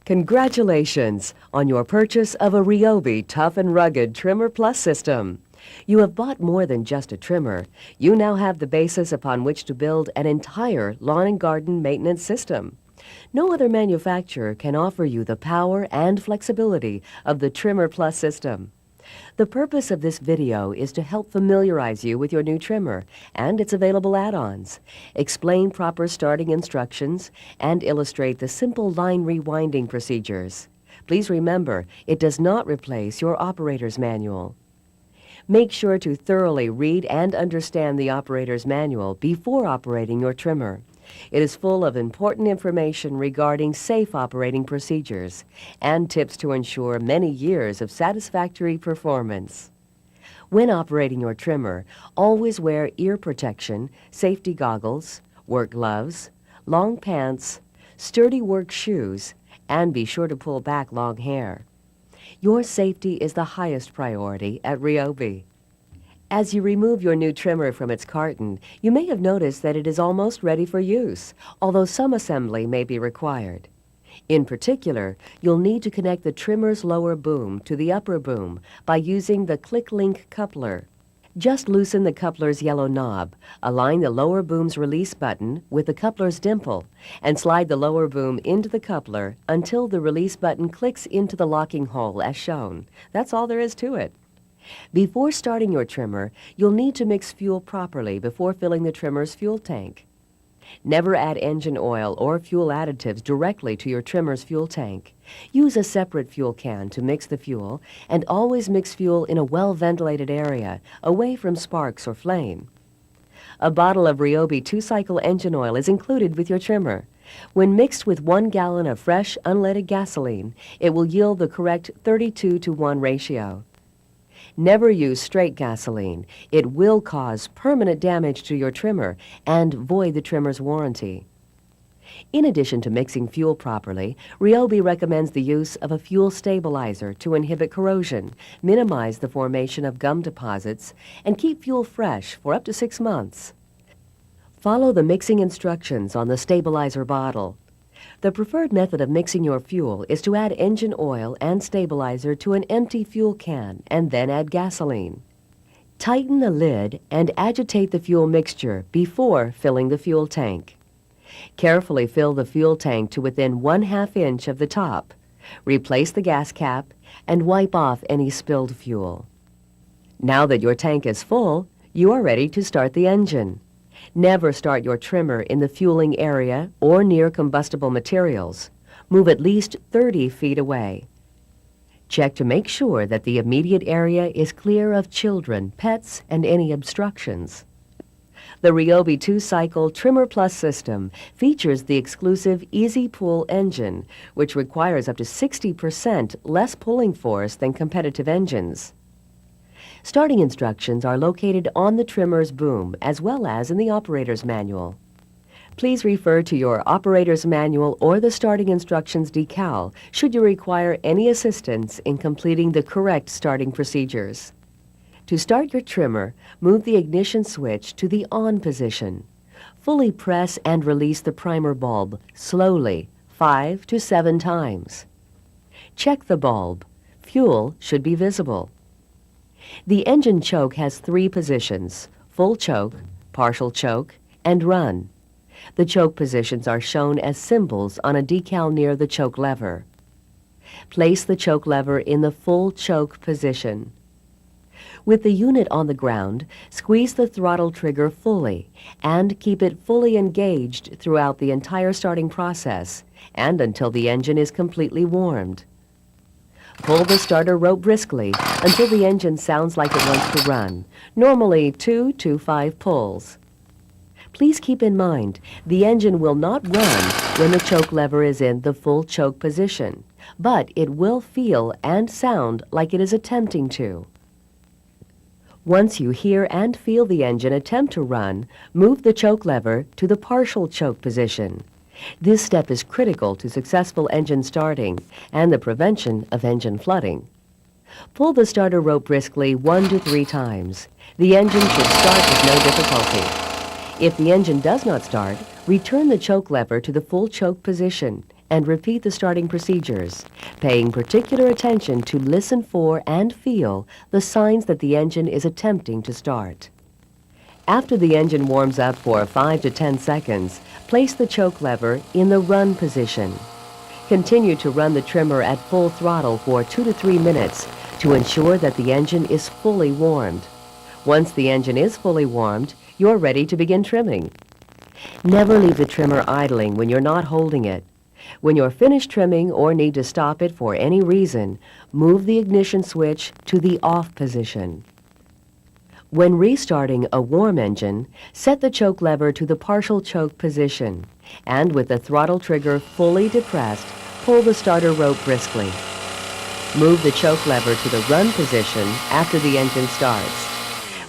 Congratulations on your purchase of a Ryobi Tough and Rugged Trimmer Plus system. You have bought more than just a trimmer. You now have the basis upon which to build an entire lawn and garden maintenance system. No other manufacturer can offer you the power and flexibility of the Trimmer Plus system. The purpose of this video is to help familiarize you with your new trimmer and its available add-ons, explain proper starting instructions, and illustrate the simple line rewinding procedures. Please remember, it does not replace your operator's manual. Make sure to thoroughly read and understand the operator's manual before operating your trimmer. It is full of important information regarding safe operating procedures and tips to ensure many years of satisfactory performance. When operating your trimmer, always wear ear protection, safety goggles, work gloves, long pants, sturdy work shoes, and be sure to pull back long hair. Your safety is the highest priority at Ryobi. As you remove your new trimmer from its carton, you may have noticed that it is almost ready for use, although some assembly may be required. In particular, you'll need to connect the trimmer's lower boom to the upper boom by using the click-link coupler. Just loosen the coupler's yellow knob, align the lower boom's release button with the coupler's dimple, and slide the lower boom into the coupler until the release button clicks into the locking hole as shown. That's all there is to it. Before starting your trimmer, you'll need to mix fuel properly before filling the trimmer's fuel tank. Never add engine oil or fuel additives directly to your trimmer's fuel tank. Use a separate fuel can to mix the fuel, and always mix fuel in a well-ventilated area, away from sparks or flame. A bottle of Ryobi 2-cycle engine oil is included with your trimmer. When mixed with 1 gallon of fresh, unleaded gasoline, it will yield the correct 32-to-1 ratio. Never use straight gasoline. It will cause permanent damage to your trimmer and void the trimmer's warranty. In addition to mixing fuel properly, Ryobi recommends the use of a fuel stabilizer to inhibit corrosion, minimize the formation of gum deposits, and keep fuel fresh for up to 6 months. Follow the mixing instructions on the stabilizer bottle. The preferred method of mixing your fuel is to add engine oil and stabilizer to an empty fuel can and then add gasoline. Tighten the lid and agitate the fuel mixture before filling the fuel tank. Carefully fill the fuel tank to within 1/2 inch of the top. Replace the gas cap and wipe off any spilled fuel. Now that your tank is full, you are ready to start the engine. Never start your trimmer in the fueling area or near combustible materials. Move at least 30 feet away. Check to make sure that the immediate area is clear of children, pets, and any obstructions. The Ryobi 2-cycle Trimmer Plus system features the exclusive Easy Pull engine, which requires up to 60% less pulling force than competitive engines. Starting instructions are located on the trimmer's boom as well as in the operator's manual. Please refer to your operator's manual or the starting instructions decal should you require any assistance in completing the correct starting procedures. To start your trimmer, move the ignition switch to the on position. Fully press and release the primer bulb slowly 5 to 7 times. Check the bulb. Fuel should be visible. The engine choke has 3 positions: full choke, partial choke, and run. The choke positions are shown as symbols on a decal near the choke lever. Place the choke lever in the full choke position. With the unit on the ground, squeeze the throttle trigger fully and keep it fully engaged throughout the entire starting process and until the engine is completely warmed. Pull the starter rope briskly until the engine sounds like it wants to run, normally 2 to 5 pulls. Please keep in mind, the engine will not run when the choke lever is in the full choke position, but it will feel and sound like it is attempting to. Once you hear and feel the engine attempt to run, move the choke lever to the partial choke position. This step is critical to successful engine starting and the prevention of engine flooding. Pull the starter rope briskly 1 to 3 times. The engine should start with no difficulty. If the engine does not start, return the choke lever to the full choke position and repeat the starting procedures, paying particular attention to listen for and feel the signs that the engine is attempting to start. After the engine warms up for 5 to 10 seconds, place the choke lever in the run position. Continue to run the trimmer at full throttle for 2 to 3 minutes to ensure that the engine is fully warmed. Once the engine is fully warmed, you're ready to begin trimming. Never leave the trimmer idling when you're not holding it. When you're finished trimming or need to stop it for any reason, move the ignition switch to the off position. When restarting a warm engine, set the choke lever to the partial choke position, and with the throttle trigger fully depressed, pull the starter rope briskly. Move the choke lever to the run position after the engine starts.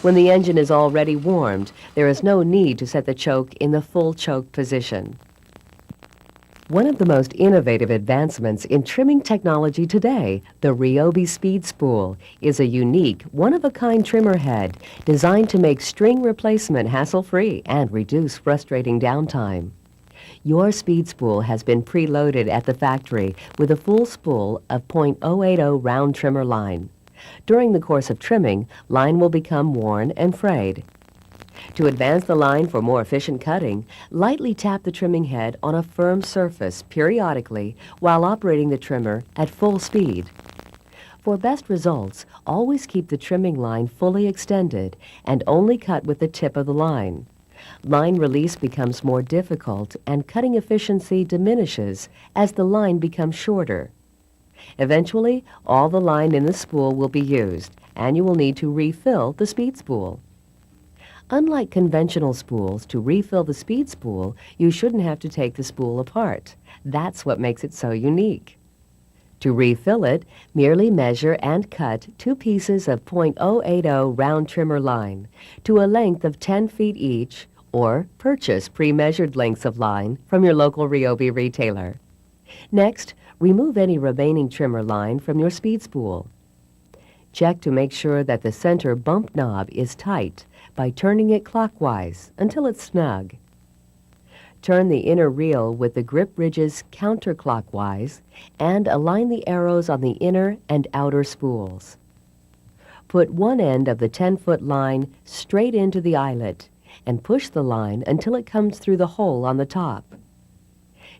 When the engine is already warmed, there is no need to set the choke in the full choke position. One of the most innovative advancements in trimming technology today, the Ryobi Speed Spool, is a unique, one-of-a-kind trimmer head designed to make string replacement hassle-free and reduce frustrating downtime. Your speed spool has been preloaded at the factory with a full spool of .080 round trimmer line. During the course of trimming, line will become worn and frayed. To advance the line for more efficient cutting, lightly tap the trimming head on a firm surface periodically while operating the trimmer at full speed. For best results, always keep the trimming line fully extended and only cut with the tip of the line. Line release becomes more difficult and cutting efficiency diminishes as the line becomes shorter. Eventually, all the line in the spool will be used, and you will need to refill the speed spool. Unlike conventional spools, to refill the speed spool, you shouldn't have to take the spool apart. That's what makes it so unique. To refill it, merely measure and cut 2 pieces of .080 round trimmer line to a length of 10 feet each, or purchase pre-measured lengths of line from your local Ryobi retailer. Next, remove any remaining trimmer line from your speed spool. Check to make sure that the center bump knob is tight by turning it clockwise until it's snug. Turn the inner reel with the grip ridges counterclockwise and align the arrows on the inner and outer spools. Put one end of the 10-foot line straight into the eyelet and push the line until it comes through the hole on the top.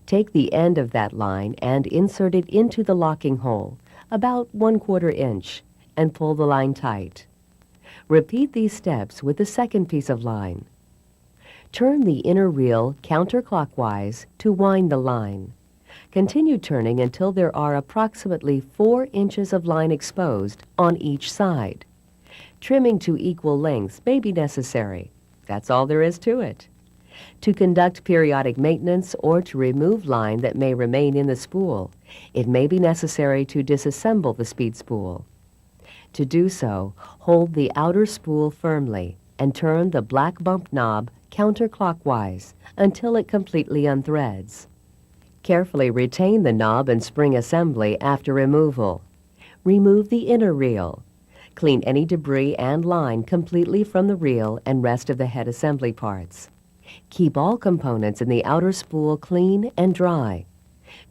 Take the end of that line and insert it into the locking hole, about 1/4 inch, and pull the line tight. Repeat these steps with the second piece of line. Turn the inner reel counterclockwise to wind the line. Continue turning until there are approximately 4 inches of line exposed on each side. Trimming to equal lengths may be necessary. That's all there is to it. To conduct periodic maintenance or to remove line that may remain in the spool, it may be necessary to disassemble the speed spool. To do so, hold the outer spool firmly and turn the black bump knob counterclockwise until it completely unthreads. Carefully retain the knob and spring assembly after removal. Remove the inner reel. Clean any debris and line completely from the reel and rest of the head assembly parts. Keep all components in the outer spool clean and dry.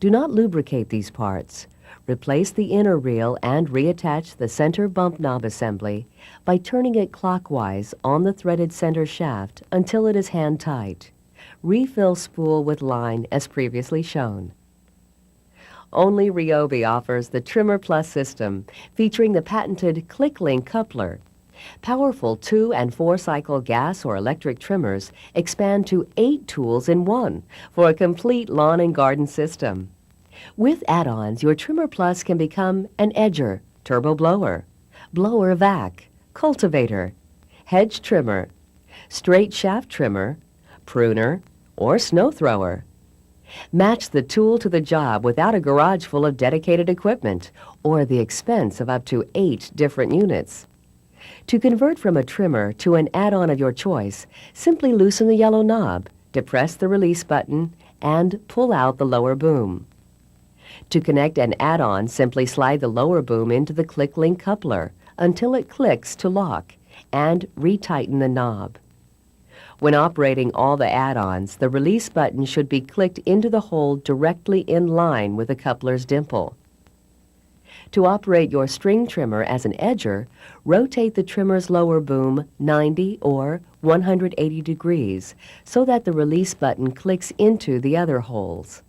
Do not lubricate these parts. Replace the inner reel and reattach the center bump knob assembly by turning it clockwise on the threaded center shaft until it is hand tight. Refill spool with line as previously shown. Only Ryobi offers the Trimmer Plus system, featuring the patented Click-Link coupler. Powerful 2- and 4-cycle gas or electric trimmers expand to 8 tools in one for a complete lawn and garden system. With add-ons, your Trimmer Plus can become an edger, turbo blower, blower vac, cultivator, hedge trimmer, straight shaft trimmer, pruner, or snow thrower. Match the tool to the job without a garage full of dedicated equipment or the expense of up to 8 different units. To convert from a trimmer to an add-on of your choice, simply loosen the yellow knob, depress the release button, and pull out the lower boom. To connect an add-on, simply slide the lower boom into the Click-Link coupler until it clicks to lock and retighten the knob. When operating all the add-ons, the release button should be clicked into the hole directly in line with the coupler's dimple. To operate your string trimmer as an edger, rotate the trimmer's lower boom 90 or 180 degrees so that the release button clicks into the other holes.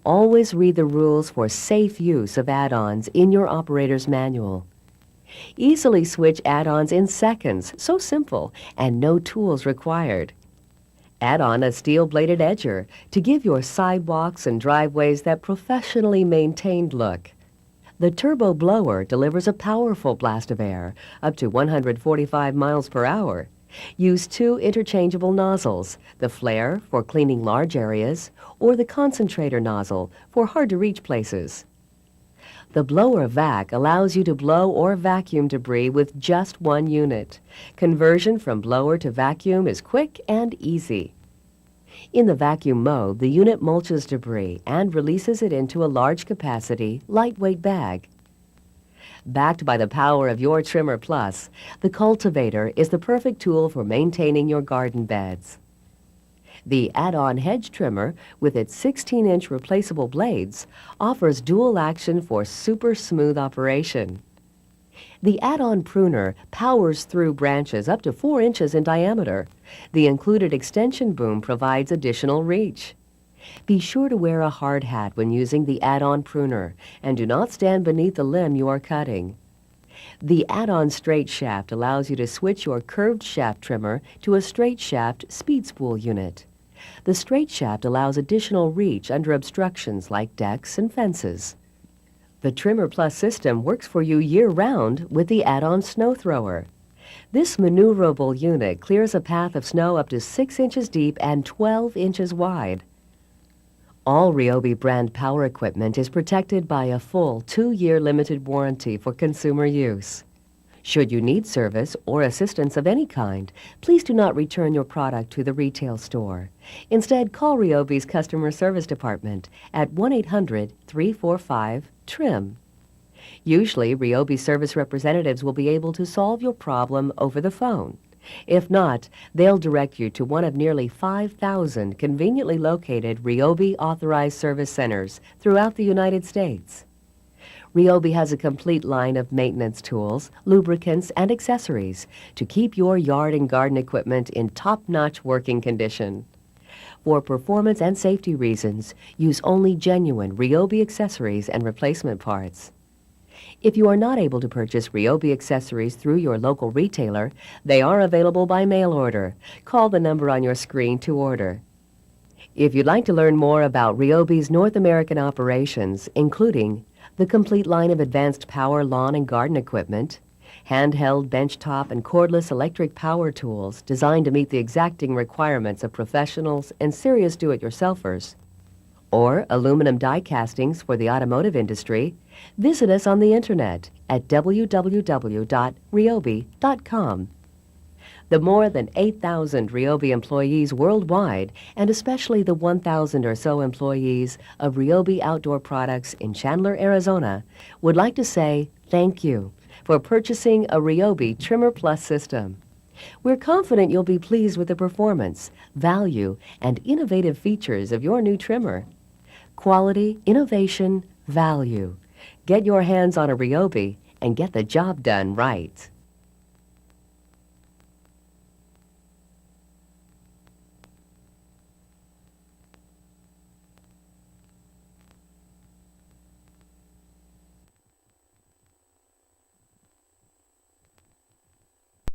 Always read the rules for safe use of add-ons in your operator's manual. Easily switch add-ons in seconds, so simple, and no tools required. Add on a steel-bladed edger to give your sidewalks and driveways that professionally maintained look. The turbo blower delivers a powerful blast of air, up to 145 miles per hour. Use two interchangeable nozzles, the flare for cleaning large areas or the concentrator nozzle for hard-to-reach places. The blower vac allows you to blow or vacuum debris with just one unit. Conversion from blower to vacuum is quick and easy. In the vacuum mode, the unit mulches debris and releases it into a large-capacity, lightweight bag. Backed by the power of your Trimmer Plus, the cultivator is the perfect tool for maintaining your garden beds. The add-on hedge trimmer, with its 16-inch replaceable blades, offers dual action for super smooth operation. The add-on pruner powers through branches up to 4 inches in diameter. The included extension boom provides additional reach. Be sure to wear a hard hat when using the add-on pruner and do not stand beneath the limb you are cutting. The add-on straight shaft allows you to switch your curved shaft trimmer to a straight shaft speed spool unit. The straight shaft allows additional reach under obstructions like decks and fences. The Trimmer Plus system works for you year-round with the add-on snow thrower. This maneuverable unit clears a path of snow up to 6 inches deep and 12 inches wide. All Ryobi brand power equipment is protected by a full 2-year limited warranty for consumer use. Should you need service or assistance of any kind, please do not return your product to the retail store. Instead, call Ryobi's customer service department at 1-800-345-TRIM. Usually, Ryobi service representatives will be able to solve your problem over the phone. If not, they'll direct you to one of nearly 5,000 conveniently located Ryobi authorized service centers throughout the United States. Ryobi has a complete line of maintenance tools, lubricants, and accessories to keep your yard and garden equipment in top-notch working condition. For performance and safety reasons, use only genuine Ryobi accessories and replacement parts. If you are not able to purchase Ryobi accessories through your local retailer, they are available by mail order. Call the number on your screen to order. If you'd like to learn more about Ryobi's North American operations, including the complete line of advanced power lawn and garden equipment, handheld benchtop and cordless electric power tools designed to meet the exacting requirements of professionals and serious do-it-yourselfers, or aluminum die castings for the automotive industry, visit us on the internet at www.ryobi.com. The more than 8,000 Ryobi employees worldwide, and especially the 1,000 or so employees of Ryobi Outdoor Products in Chandler, Arizona, would like to say thank you for purchasing a Ryobi Trimmer Plus system. We're confident you'll be pleased with the performance, value, and innovative features of your new trimmer. Quality, innovation, value. Get your hands on a Ryobi and get the job done right.